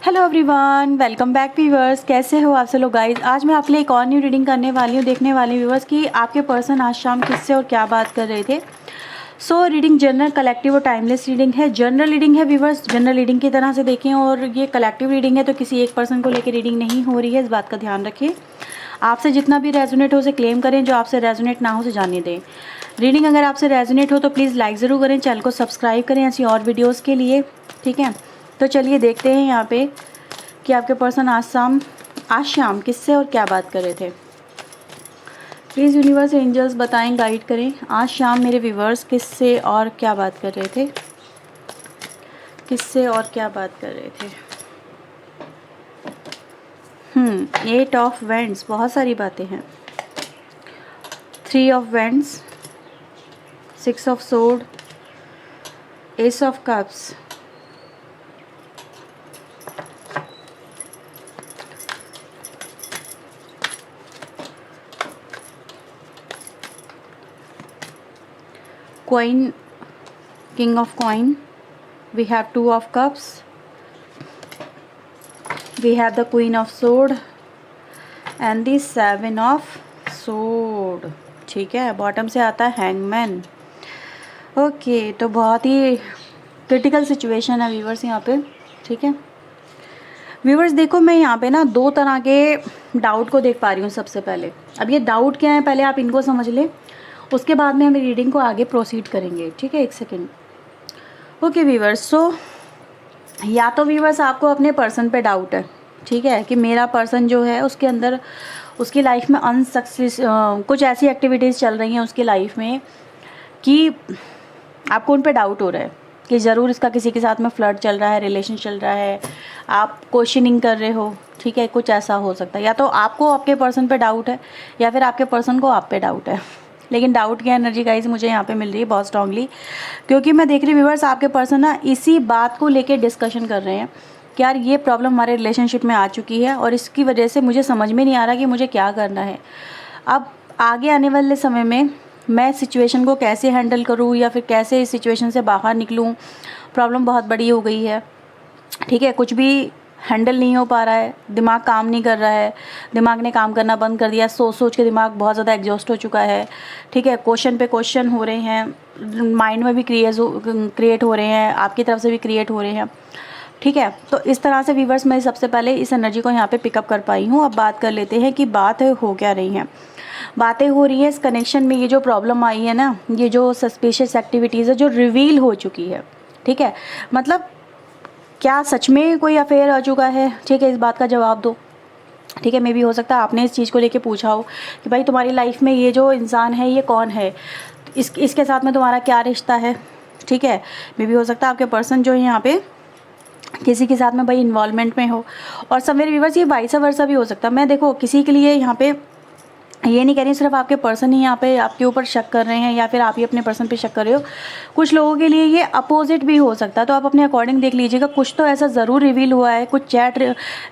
Hello everyone, welcome back viewers. कैसे हो आप सब लोग गाइस। आज मैं आपके लिए एक और न्यू रीडिंग करने वाली हूँ, देखने वाली हूँ व्यूअर्स कि आपके पर्सन आज शाम किससे और क्या बात कर रहे थे। रीडिंग जनरल, कलेक्टिव और टाइमलेस रीडिंग है। जनरल रीडिंग है व्यूअर्स, जनरल रीडिंग की तरह से देखें। और ये कलेक्टिव रीडिंग है तो किसी एक पर्सन को लेकर रीडिंग नहीं हो रही है, इस बात का ध्यान रखें। आपसे जितना भी रेजोनेट हो उसे क्लेम करें, जो आपसे रेजोनेट ना हो उसे जाने दें। रीडिंग अगर आपसे रेजोनेट हो तो प्लीज़ लाइक ज़रूर करें, चैनल को सब्सक्राइब करें ऐसी और वीडियोज़ के लिए, ठीक है। तो चलिए देखते हैं यहाँ पे कि आपके पर्सन आज शाम किससे और क्या बात कर रहे थे। प्लीज़ यूनिवर्स एंजल्स बताएं, गाइड करें, आज शाम मेरे व्यूवर्स किससे और क्या बात कर रहे थे, किससे और क्या बात कर रहे थे। 8 ऑफ वेंड्स, बहुत सारी बातें हैं। 3 of vends, 6 of sword, S of cups, coin, king of coin, we have 2 of cups, we have the queen of sword and the 7 of sword, ठीक है। बॉटम से आता है हैंगमैन। ओके, तो बहुत ही क्रिटिकल सिचुएशन है व्यूवर्स यहाँ पे, ठीक है। व्यूवर्स देखो, मैं यहाँ पे ना 2 तरह के डाउट को देख पा रही हूँ। सबसे पहले अब ये डाउट क्या है, पहले आप इनको समझ लें, उसके बाद में हम रीडिंग को आगे प्रोसीड करेंगे, ठीक है। 1 सेकेंड। ओके व्यूवर्स, या तो व्यूवर्स आपको अपने पर्सन पे डाउट है, ठीक है, कि मेरा पर्सन जो है उसके अंदर, उसकी लाइफ में अनसक्सेस, कुछ ऐसी एक्टिविटीज़ चल रही हैं उसकी लाइफ में कि आपको उन पे डाउट हो रहा है कि ज़रूर इसका किसी के साथ में फ्लर्ट चल रहा है, रिलेशन चल रहा है, आप क्वेश्चनिंग कर रहे हो, ठीक है। कुछ ऐसा हो सकता है, या तो आपको आपके पर्सन पे डाउट है या फिर आपके पर्सन को आप पे डाउट है। लेकिन डाउट की एनर्जी गाइस मुझे यहाँ पे मिल रही है बहुत स्ट्रांगली, क्योंकि मैं देख रही हूँ व्यूअर्स आपके पर्सन ना इसी बात को लेके डिस्कशन कर रहे हैं कि यार ये प्रॉब्लम हमारे रिलेशनशिप में आ चुकी है और इसकी वजह से मुझे समझ में नहीं आ रहा कि मुझे क्या करना है। अब आगे आने वाले समय में मैं सिचुएशन को कैसे हैंडल करूँ या फिर कैसे इस सिचुएशन से बाहर निकलूँ। प्रॉब्लम बहुत बड़ी हो गई है, ठीक है। कुछ भी हैंडल नहीं हो पा रहा है, दिमाग काम नहीं कर रहा है, दिमाग ने काम करना बंद कर दिया, सोच सोच के दिमाग बहुत ज़्यादा एग्जॉस्ट हो चुका है, ठीक है। क्वेश्चन पे क्वेश्चन हो रहे हैं, माइंड में भी क्रिएट हो रहे हैं, आपकी तरफ से भी क्रिएट हो रहे हैं, ठीक है। तो इस तरह से व्यूअर्स मैं सबसे पहले इस एनर्जी को यहाँ पे पिकअप कर पाई हूँ। अब बात कर लेते हैं कि बात हो क्या रही है। बातें हो रही है इस कनेक्शन में, ये जो प्रॉब्लम आई है ना, ये जो सस्पिशियस एक्टिविटीज़ है जो रिवील हो चुकी है, ठीक है। मतलब क्या सच में कोई अफेयर आ चुका है, ठीक है, इस बात का जवाब दो, ठीक है। मे भी हो सकता है आपने इस चीज़ को लेके पूछा हो कि भाई तुम्हारी लाइफ में ये जो इंसान है ये कौन है, इसके साथ में तुम्हारा क्या रिश्ता है, ठीक है। मे भी हो सकता है आपके पर्सन जो है यहाँ पे किसी के साथ में भाई इन्वॉल्वमेंट में हो, और समवेयर व्यूअर्स ये वाइस वर्सा भी हो सकता है। मैं देखो किसी के लिए यहाँ पे ये नहीं कह रही सिर्फ आपके पर्सन ही यहाँ पे आपके ऊपर शक कर रहे हैं या फिर आप ही अपने पर्सन पे शक कर रहे हो, कुछ लोगों के लिए ये अपोजिट भी हो सकता है। तो आप अपने अकॉर्डिंग देख लीजिएगा। कुछ तो ऐसा ज़रूर रिवील हुआ है, कुछ चैट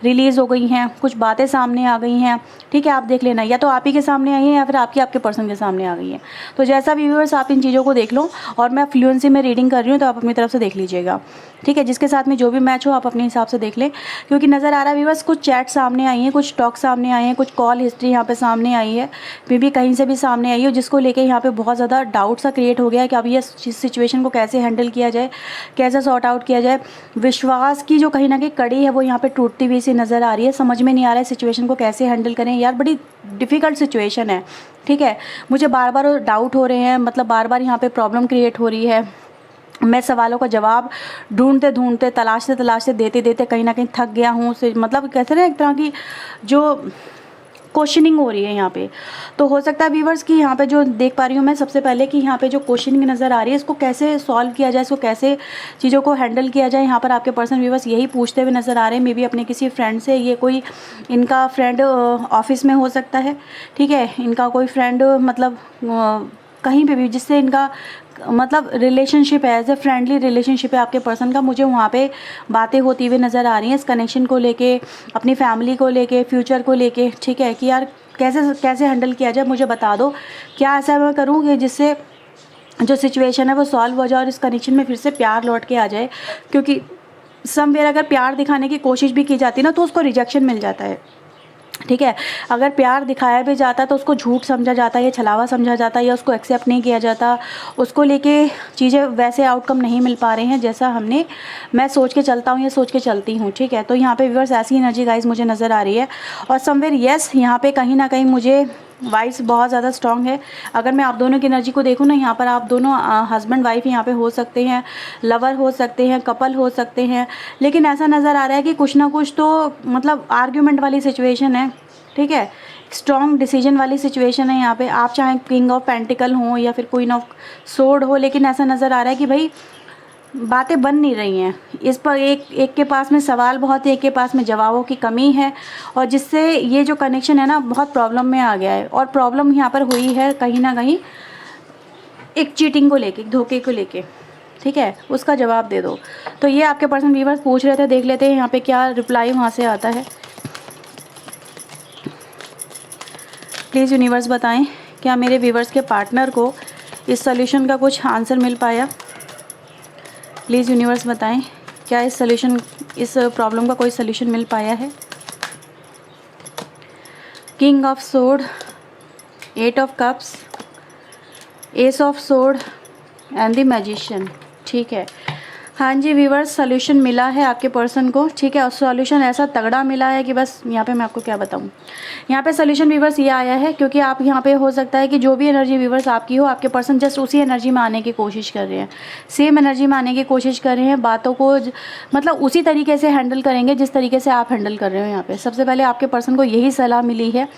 रिलीज़ हो गई हैं, कुछ बातें सामने आ गई हैं, ठीक है। आप देख लेना, या तो आप ही के सामने आई हैं या फिर आपके पर्सन के सामने आ गई हैं। तो जैसा भी व्यूअर्स आप इन चीज़ों को देख लो, और मैं फ्लुएंसी में रीडिंग कर रही हूँ तो आप अपनी तरफ से देख लीजिएगा, ठीक है। जिसके साथ में जो भी मैच हो आप अपने हिसाब से देख लें, क्योंकि नज़र आ रहा है व्यूअर्स कुछ चैट सामने आई हैं, कुछ टॉक सामने आए हैं, कुछ कॉल हिस्ट्री यहाँ पे सामने आई है, मे भी कहीं से भी सामने आई हो, जिसको लेके यहाँ पे बहुत ज़्यादा डाउट सा क्रिएट हो गया है कि अब ये सिचुएशन को कैसे हैंडल किया जाए, कैसे सॉर्ट आउट किया जाए। विश्वास की जो कहीं ना कहीं कड़ी है वो यहाँ पे टूटती हुई सी नज़र आ रही है। समझ में नहीं आ रहा है सिचुएशन को कैसे हैंडल करें, यार बड़ी डिफ़िकल्ट सिचुएशन है, ठीक है। मुझे बार बार डाउट हो रहे हैं, मतलब बार बार यहाँ पे प्रॉब्लम क्रिएट हो रही है। मैं सवालों का जवाब ढूंढते ढूंढते, तलाशते देते देते कहीं ना कहीं थक गया हूँ। मतलब कहते हैं ना एक तरह की जो क्वेश्चनिंग हो रही है यहाँ पे। तो हो सकता है व्यूअर्स कि यहाँ पे जो देख पा रही हूँ मैं सबसे पहले कि यहाँ पे जो क्वेश्चनिंग नज़र आ रही है इसको कैसे सॉल्व किया जाए, इसको कैसे चीज़ों को हैंडल किया जाए। यहाँ पर आपके पर्सन व्यूअर्स यही पूछते हुए नज़र आ रहे हैं, मे बी अपने किसी फ्रेंड से। ये कोई इनका फ्रेंड ऑफिस में हो सकता है, ठीक है। इनका कोई फ्रेंड मतलब कहीं पे भी जिससे इनका मतलब रिलेशनशिप है, एज ए फ्रेंडली रिलेशनशिप है आपके पर्सन का। मुझे वहाँ पे बातें होती हुई नज़र आ रही हैं इस कनेक्शन को लेके, अपनी फैमिली को लेके, फ्यूचर को लेके, ठीक है। कि यार कैसे कैसे हैंडल किया जाए, मुझे बता दो, क्या ऐसा मैं करूँ कि जिससे जो सिचुएशन है वो सॉल्व हो जाए और इस कनेक्शन में फिर से प्यार लौट के आ जाए। क्योंकि समवेयर अगर प्यार दिखाने की कोशिश भी की जाती है ना तो उसको रिजेक्शन मिल जाता है, ठीक है। अगर प्यार दिखाया भी जाता है तो उसको झूठ समझा जाता है या छलावा समझा जाता है या उसको एक्सेप्ट नहीं किया जाता, उसको लेके चीज़ें वैसे आउटकम नहीं मिल पा रहे हैं जैसा मैं सोच के चलता हूँ या सोच के चलती हूँ, ठीक है। तो यहाँ पे व्यूअर्स ऐसी एनर्जी गाइस मुझे नज़र आ रही है। और समवेयर यस, यहाँ पे कहीं ना कहीं मुझे वाइब्स बहुत ज़्यादा स्ट्रॉन्ग है। अगर मैं आप दोनों की एनर्जी को देखूँ ना, यहाँ पर आप दोनों हस्बैंड वाइफ यहाँ पे हो सकते हैं, लवर हो सकते हैं, कपल हो सकते हैं, लेकिन ऐसा नज़र आ रहा है कि कुछ ना कुछ तो मतलब आर्ग्यूमेंट वाली सिचुएशन है, ठीक है। स्ट्रॉन्ग डिसीजन वाली सिचुएशन है यहाँ पे। आप चाहे किंग ऑफ पेंटिकल हो या फिर क्वीन ऑफ सोर्ड हो, लेकिन ऐसा नज़र आ रहा है कि भाई बातें बन नहीं रही हैं। इस पर एक के पास में सवाल बहुत है, एक के पास में जवाबों की कमी है, और जिससे ये जो कनेक्शन है ना बहुत प्रॉब्लम में आ गया है। और प्रॉब्लम यहाँ पर हुई है कहीं ना कहीं एक चीटिंग को लेके, धोखे को लेके, ठीक है। उसका जवाब दे दो। तो ये आपके पर्सन व्यूअर्स पूछ रहे थे, देख लेते हैं यहाँ पे क्या रिप्लाई वहाँ से आता है। प्लीज़ यूनिवर्स बताएं क्या मेरे व्यूअर्स के पार्टनर को इस सॉल्यूशन का कुछ आंसर मिल पाया। प्लीज़ यूनिवर्स बताएं क्या इस प्रॉब्लम का कोई सॉल्यूशन मिल पाया है। King of sword, 8 of cups, S of sword and the magician, ठीक है। हाँ जी व्यूअर्स, सॉल्यूशन मिला है आपके पर्सन को, ठीक है। और सॉल्यूशन ऐसा तगड़ा मिला है कि बस यहाँ पे मैं आपको क्या बताऊँ। यहाँ पे सॉल्यूशन व्यूअर्स ये आया है क्योंकि आप यहाँ पे हो सकता है कि जो भी एनर्जी व्यूअर्स आपकी हो, आपके पर्सन जस्ट उसी एनर्जी में आने की कोशिश कर रहे हैं, सेम एनर्जी में आने की कोशिश कर रहे हैं। बातों को मतलब उसी तरीके से हैंडल करेंगे जिस तरीके से आप हैंडल कर रहे हो। यहाँ पे सबसे पहले आपके पर्सन को यही सलाह मिली है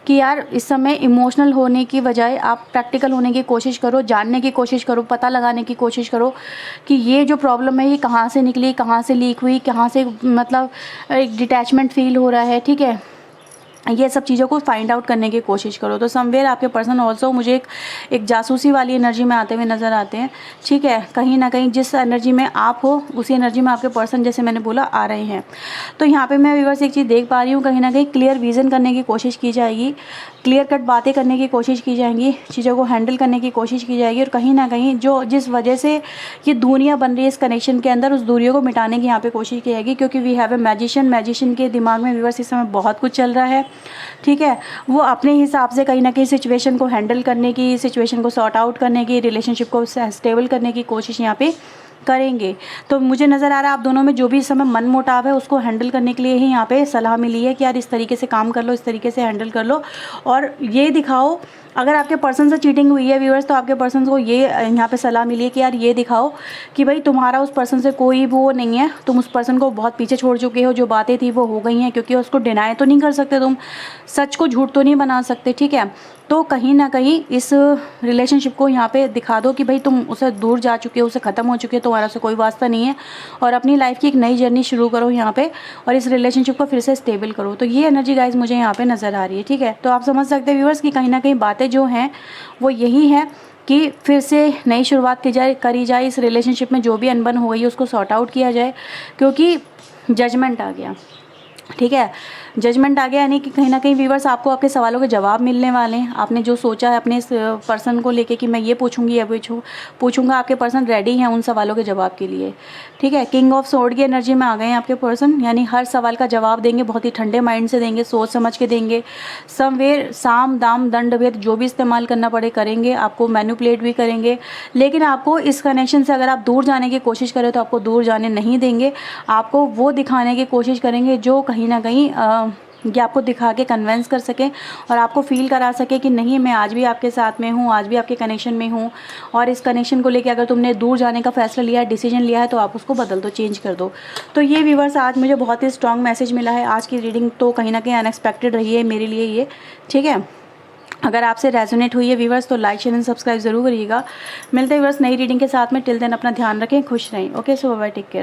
कि यार इस समय इमोशनल होने की बजाय आप प्रैक्टिकल होने की कोशिश करो, जानने की कोशिश करो, पता लगाने की कोशिश करो कि ये जो प्रॉब्लम है ये कहाँ से निकली, कहाँ से लीक हुई, कहाँ से मतलब एक डिटैचमेंट फील हो रहा है, ठीक है। ये सब चीज़ों को फाइंड आउट करने की कोशिश करो। तो समवेयर आपके पर्सन ऑल्सो मुझे एक जासूसी वाली एनर्जी में आते हुए नज़र आते हैं, ठीक है। कहीं ना कहीं जिस एनर्जी में आप हो उसी एनर्जी में आपके पर्सन, जैसे मैंने बोला, आ रहे हैं। तो यहाँ पे मैं व्यूअर्स एक चीज़ देख पा रही हूँ, कहीं ना कहीं क्लियर विज़न करने की कोशिश की जाएगी, क्लियर कट बातें करने की कोशिश की जाएंगी, चीज़ों को हैंडल करने की कोशिश की जाएगी। और कहीं ना कहीं जिस वजह से ये दूरियाँ बन रही है इस कनेक्शन के अंदर, उस दूरियों को मिटाने की यहाँ पे कोशिश की जाएगी। क्योंकि वी हैव ए मैजिशियन के दिमाग में व्यूअर्स इस समय बहुत कुछ चल रहा है, ठीक है। वो अपने हिसाब से कहीं ना कहीं सिचुएशन को हैंडल करने की, सिचुएशन को सॉर्ट आउट करने की, रिलेशनशिप को स्टेबल करने की कोशिश यहाँ पे करेंगे। तो मुझे नज़र आ रहा है आप दोनों में जो भी इस समय मन मुटाव है उसको हैंडल करने के लिए ही यहाँ पे सलाह मिली है कि यार इस तरीके से काम कर लो, इस तरीके से हैंडल कर लो। और ये दिखाओ, अगर आपके पर्सन से चीटिंग हुई है व्यूअर्स, तो आपके पर्सन को ये यहाँ पे सलाह मिली है कि यार ये दिखाओ कि भाई तुम्हारा उस पर्सन से कोई वो नहीं है, तुम उस पर्सन को बहुत पीछे छोड़ चुके हो, जो बातें थी वो हो गई हैं। क्योंकि उसको डिनाई तो नहीं कर सकते, तुम सच को झूठ तो नहीं बना सकते, ठीक है। तो कहीं ना कहीं इस रिलेशनशिप को यहाँ पे दिखा दो कि भाई तुम उसे दूर जा चुके हो, उसे ख़त्म हो चुके हो, तुम्हारा उससे कोई वास्ता नहीं है, और अपनी लाइफ की एक नई जर्नी शुरू करो यहाँ पे, और इस रिलेशनशिप को फिर से स्टेबल करो। तो ये एनर्जी गाइज मुझे यहाँ पे नज़र आ रही है, ठीक है। तो आप समझ सकते हैं व्यूअर्स कि कहीं ना कहीं बातें जो हैं वो यही है कि फिर से नई शुरुआत करी जाए इस रिलेशनशिप में, जो भी अनबन हो गई है उसको सॉर्ट आउट किया जाए, क्योंकि जजमेंट आ गया, ठीक है। जजमेंट आ गया, यानी कि कहीं ना कहीं व्यूअर्स आपको आपके सवालों के जवाब मिलने वाले हैं। आपने जो सोचा है अपने इस पर्सन को लेके कि मैं ये पूछूंगी या पूछूंगा, आपके पर्सन रेडी हैं उन सवालों के जवाब के लिए, ठीक है। किंग ऑफ सोर्ड की एनर्जी में आ गए हैं आपके पर्सन, यानी हर सवाल का जवाब देंगे, बहुत ही ठंडे माइंड से देंगे, सोच समझ के देंगे। समवेयर साम दाम दंड भेद जो भी इस्तेमाल करना पड़े करेंगे, आपको मैनिपुलेट भी करेंगे। लेकिन आपको इस कनेक्शन से अगर आप दूर जाने की कोशिश करें तो आपको दूर जाने नहीं देंगे। आपको वो दिखाने की कोशिश करेंगे जो कहीं ना कहीं ये आपको दिखा के कन्वेंस कर सके और आपको फील करा सके कि नहीं, मैं आज भी आपके साथ में हूँ, आज भी आपके कनेक्शन में हूँ। और इस कनेक्शन को लेके अगर तुमने दूर जाने का फैसला लिया है, डिसीजन लिया है, तो आप उसको बदल दो, चेंज कर दो। तो ये व्यूअर्स आज मुझे बहुत ही स्ट्रॉन्ग मैसेज मिला है। आज की रीडिंग तो कहीं ना कहीं अनएक्सपेक्टेड रही है मेरे लिए ये, ठीक है। अगर आपसे रेजोनेट हुई है व्यूअर्स तो लाइक शेयर एंड सब्सक्राइब जरूर करिएगा। मिलते हैं व्यूअर्स नई रीडिंग के साथ में। टिल देन अपना ध्यान रखें, खुश रहें। ओके, सो बाय, टेक केयर।